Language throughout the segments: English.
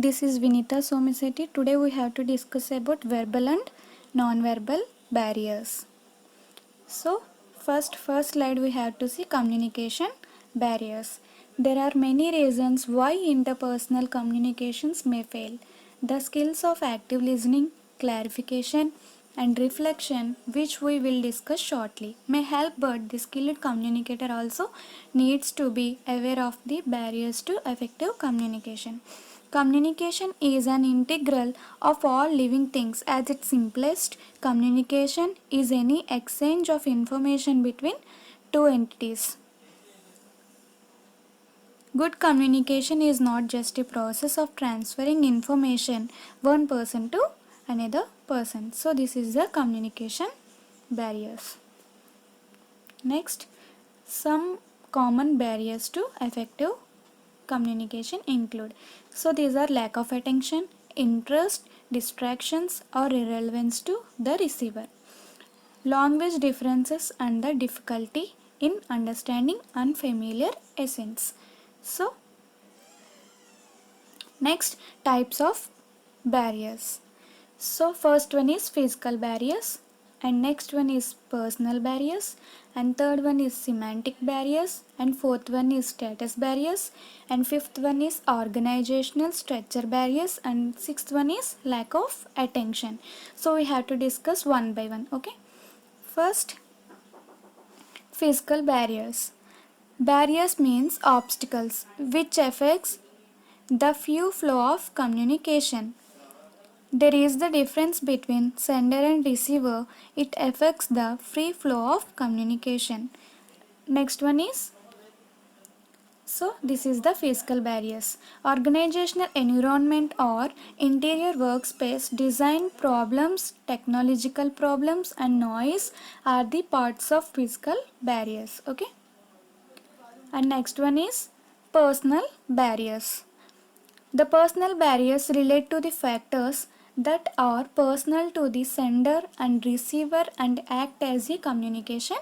This is Vinita Somiseti. Today we have to discuss about verbal and non-verbal barriers. So first slide we have to see communication barriers. There are many reasons why interpersonal communications may fail. The skills of active listening, clarification and reflection, which we will discuss shortly, may help, but the skilled communicator also needs to be aware of the barriers to effective communication. Communication is an integral of all living things. At its simplest, communication is any exchange of information between two entities. Good communication is not just a process of transferring information one person to another person. So this is the communication barriers. Next, some common barriers to effective communication include. So these are lack of attention, interest, distractions or irrelevance to the receiver. Language differences and the difficulty in understanding unfamiliar essence. So next, types of barriers. So first one is physical barriers, and next one is personal barriers, and third one is semantic barriers, and fourth one is status barriers, and fifth one is organizational structure barriers, and sixth one is lack of attention. So we have to discuss one by one. Okay, first, physical barriers. Barriers means obstacles which affects the free flow of communication. There is the difference between sender and receiver. It affects the free flow of communication. Next one is, so this is the physical barriers. Organizational environment or interior workspace design problems, technological problems and noise are the parts of physical barriers. Okay. And next one is personal barriers. The personal barriers relate to the factors that are personal to the sender and receiver and act as a communication.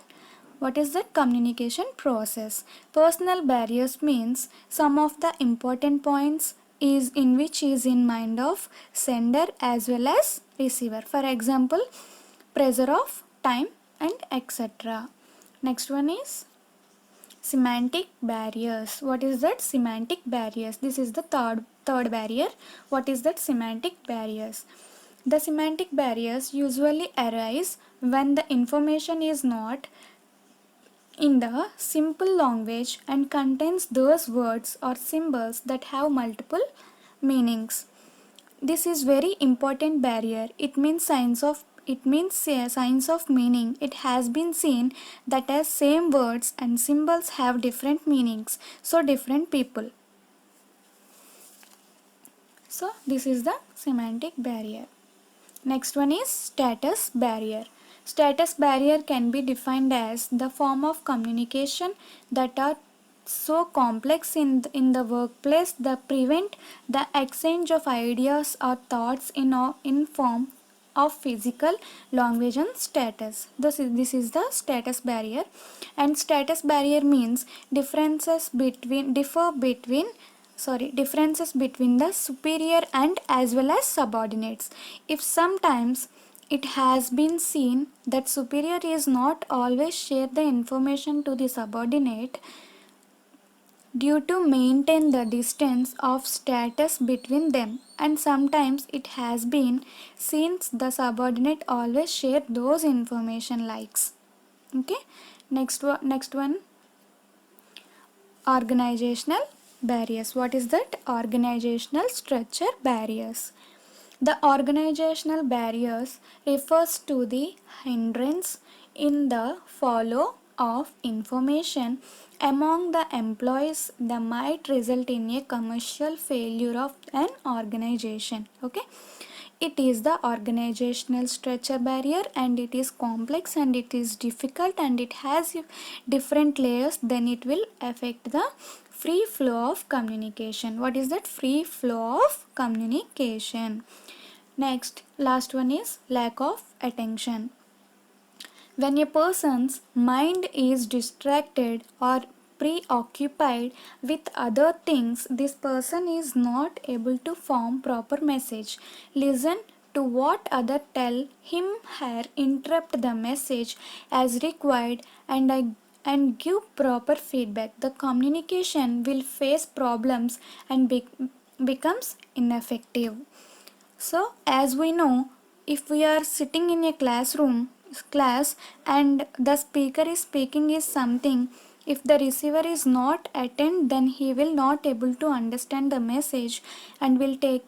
What is that communication process? Personal barriers means some of the important points is in which is in mind of sender as well as receiver. For example, pressure of time and etc. Next one is semantic barriers. What is that? Semantic barriers. This is the third barrier. What is that? Semantic barriers. The semantic barriers usually arise when the information is not in the simple language and contains those words or symbols that have multiple meanings. This is very important barrier. It means signs of meaning. It has been seen that as same words and symbols have different meanings, so different people. So this is the semantic barrier. Next one is status barrier. Status barrier can be defined as the form of communication that are so complex in the workplace that prevent the exchange of ideas or thoughts in form of physical language and status. This is the status barrier, and status barrier means differences between the superior and as well as subordinates. If sometimes it has been seen that superior is not always share the information to the subordinate due to maintain the distance of status between them, and sometimes it has been seen the subordinate always share those information likes. Okay, next one, organizational barriers. What is that? Organizational structure barriers. The organizational barriers refers to the hindrance in the flow of information among the employees that might result in a commercial failure of an organization. Okay, it is the organizational structure barrier, and it is complex and it is difficult and it has different layers. Then it will affect the free flow of communication. What is that? Free flow of communication. Next, last one is lack of attention. When a person's mind is distracted or preoccupied with other things, this person is not able to form proper message. Listen to what other tell him, her, interrupt the message as required, and give proper feedback. The communication will face problems and becomes ineffective. So, as we know, if we are sitting in a class and the speaker is speaking is something, if the receiver is not attend, then he will not able to understand the message and will take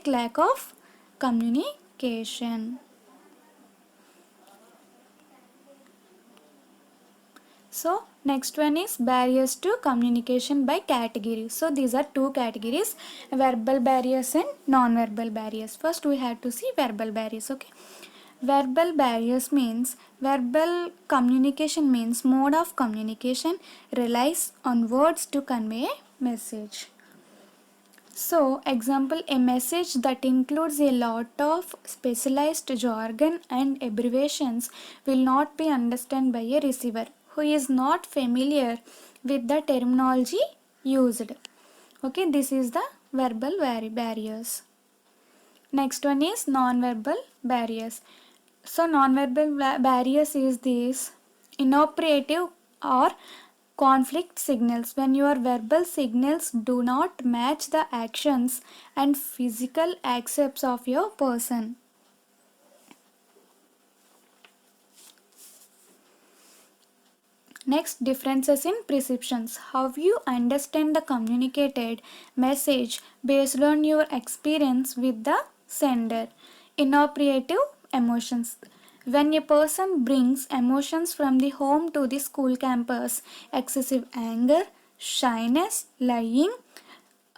lack of communication. So next one is barriers to communication by category. So these are two categories, verbal barriers and non-verbal barriers. First we have to see verbal barriers. Okay, verbal barriers means verbal communication means mode of communication relies on words to convey a message. So, example, a message that includes a lot of specialized jargon and abbreviations will not be understood by a receiver who is not familiar with the terminology used. Okay, this is the verbal barriers. Next one is non-verbal barriers. So, non-verbal barriers is this inoperative or conflict signals. When your verbal signals do not match the actions and physical accepts of your person. Next, differences in perceptions. How you understand the communicated message based on your experience with the sender. Inoperative emotions. When a person brings emotions from the home to the school campus, excessive anger, shyness, lying,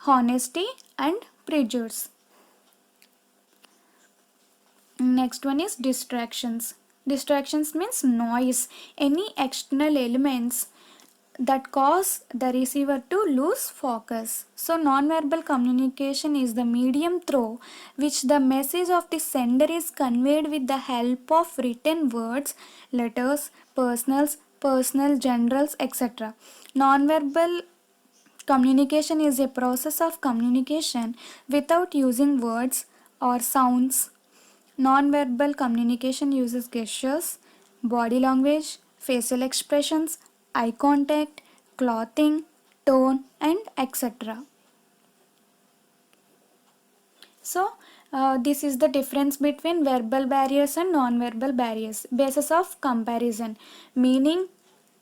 honesty, and prejudice. Next one is distractions. Distractions means noise, any external elements that cause the receiver to lose focus. So non-verbal communication is the medium through which the message of the sender is conveyed with the help of written words, letters, personal, generals, etc. Non-verbal communication is a process of communication without using words or sounds. Non-verbal communication uses gestures, body language, facial expressions, eye contact, clothing, tone, and etc. So, this is the difference between verbal barriers and non-verbal barriers. Basis of comparison, meaning,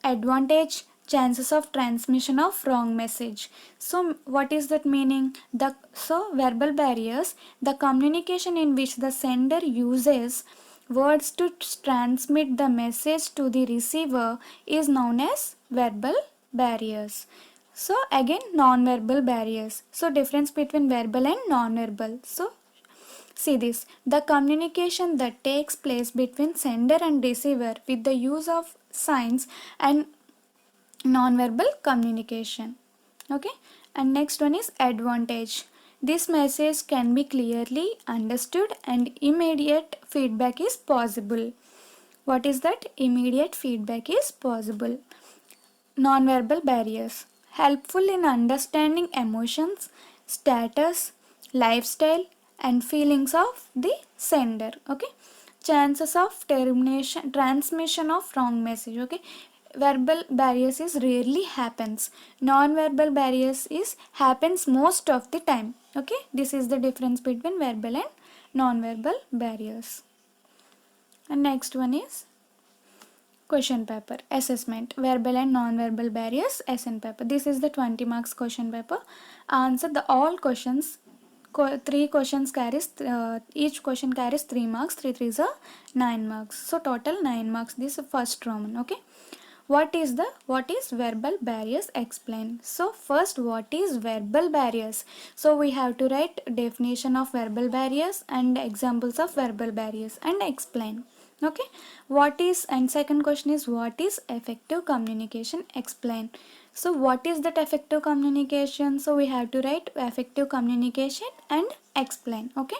advantage, chances of transmission of wrong message. So what is that meaning? Verbal barriers, the communication in which the sender uses words to transmit the message to the receiver is known as verbal barriers. So again, non-verbal barriers. So difference between verbal and non-verbal. So see this, the communication that takes place between sender and receiver with the use of signs and non-verbal communication. Okay, and next one is advantage. This message can be clearly understood and immediate feedback is possible. What is that? Immediate feedback is possible. Non-verbal barriers, helpful in understanding emotions, status, lifestyle, and feelings of the sender. Okay, chances of transmission of wrong message. Okay, verbal barriers is rarely happens, non-verbal barriers is happens most of the time. Okay, this is the difference between verbal and non-verbal barriers. And next one is question paper assessment, verbal and non-verbal barriers essay paper. This is the 20 marks question paper. Answer the all questions. Three questions carries each question carries 3 marks. 3 3s are 9 marks, so total 9 marks. This is first Roman. Okay, what is verbal barriers? Explain. So first, what is verbal barriers? So we have to write definition of verbal barriers and examples of verbal barriers and explain. Okay, what is, and second question is what is effective communication? Explain. So what is that effective communication? So we have to write effective communication and explain. Okay,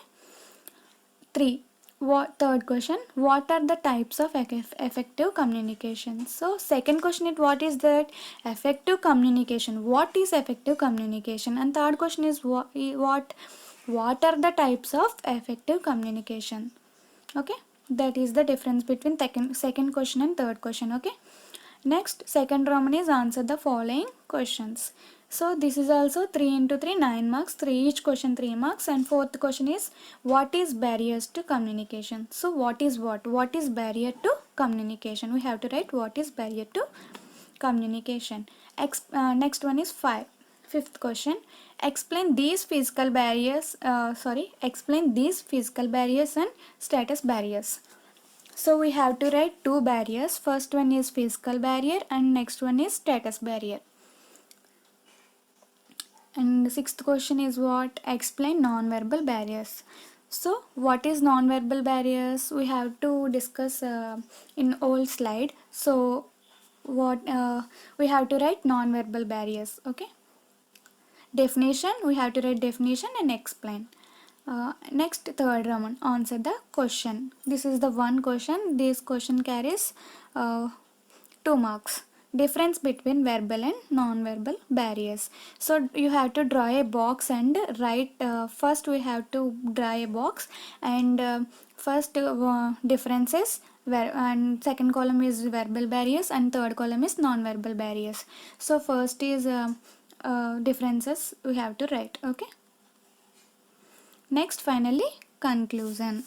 3. Third question, what are the types of effective communication? So second question is, what is that effective communication? What is effective communication? And third question is, what are the types of effective communication? Okay, that is the difference between second question and third question. Okay, next, second Roman is answer the following questions. So this is also 3 into 3, 9 marks, 3 each question 3 marks. And fourth question is, what is barriers to communication? So what is what? What is barrier to communication? We have to write what is barrier to communication. Next one is fifth question. Explain these physical barriers. Explain these physical barriers and status barriers. So we have to write two barriers. First one is physical barrier and next one is status barrier. And sixth question is what? Explain non-verbal barriers. So what is non-verbal barriers? We have to discuss in old slide. So what we have to write non-verbal barriers. Okay. Definition, we have to write definition and explain. Next, third Raman, answer the question. This is the one question. This question carries 2 marks. Difference between verbal and non-verbal barriers. So you have to draw a box and write. First we have to draw a box and first differences. And second column is verbal barriers and third column is non-verbal barriers. So first is differences we have to write. Okay. Next, finally, conclusion.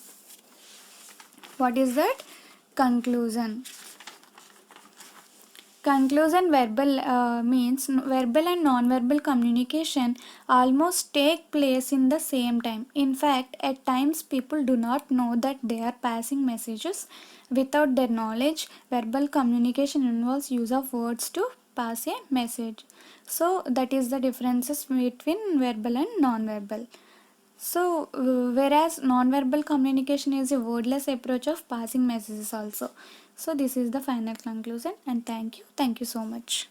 What is that? Conclusion. Conclusion means verbal and non-verbal communication almost take place in the same time. In fact, at times people do not know that they are passing messages. Without their knowledge, verbal communication involves use of words to pass a message. So that is the differences between verbal and non-verbal. So, whereas non-verbal communication is a wordless approach of passing messages also. So, this is the final conclusion and thank you. Thank you so much.